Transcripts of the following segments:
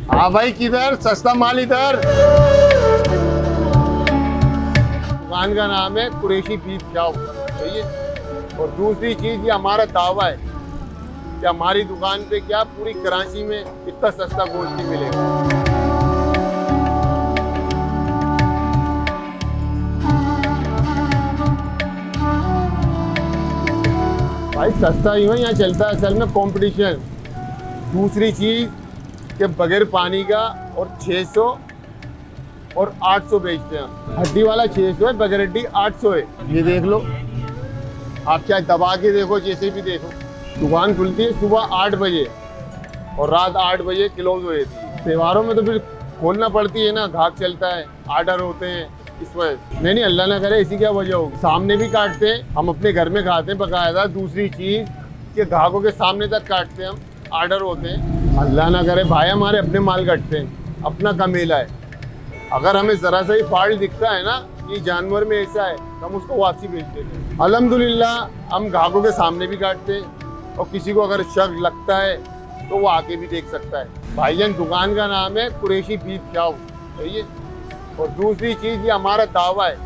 हाँ भाई, किधर सस्ता माल इधर। दुकान का नाम है कुरैशी बीफ शॉप, सही है। और दूसरी चीज, ये हमारा दावा है कि हमारी दुकान पे क्या पूरी कराची में इतना सस्ता गोश्त नहीं मिलेगा। भाई सस्ता ही है, यहाँ चलता है असल में कंपटीशन। दूसरी चीज के बगैर पानी का और 600 और 800 बेचते हैं। हड्डी वाला 600 है, बगैर हड्डी 800 है। ये देख लो, आप चाहे दबा के देखो, जैसे भी देखो। दुकान खुलती है सुबह 8 बजे और रात 8 बजे क्लोज हो जाती है। त्योहारों में तो फिर खोलना पड़ती है ना, घाक चलता है, आर्डर होते हैं, इस वजह। नहीं अल्लाह ना करे ऐसी क्या वजह होगी। सामने भी काटते हैं हम, अपने घर में खाते हैं बकायदा। दूसरी चीज के ग्राहकों के सामने तक काटते हैं हम, आर्डर होते हैं। अल्लाह ना करे भाई, हमारे अपने माल कटते हैं, अपना कमेला है। अगर हमें जरा सा ही फॉल्ट दिखता है ना, ये जानवर में ऐसा है, तो हम उसको वापसी भेज देते हैं। अल्हम्दुलिल्लाह हम ग्राहकों के सामने भी काटते हैं, और किसी को अगर शक लगता है तो वो आके भी देख सकता है। भाईजान दुकान का नाम है कुरैशी बीफ शॉप, सही है। और दूसरी चीज, ये हमारा दावा है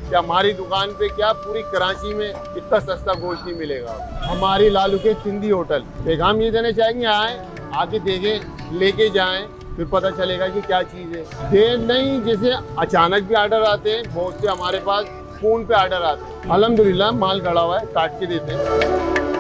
कि हमारी दुकान पे क्या पूरी कराची में इतना सस्ता गोश्त नहीं मिलेगा। हमारी लालू के सिंधी होटल, पैगाम ये देना चाहेंगे, आए आके देखें, लेके जाएं, फिर पता चलेगा कि क्या चीज़ है। देर नहीं, जैसे अचानक भी आर्डर आते हैं, बहुत से हमारे पास फोन पे आर्डर आते हैं। अल्हम्दुलिल्लाह माल गड़ा हुआ है, काट के देते हैं।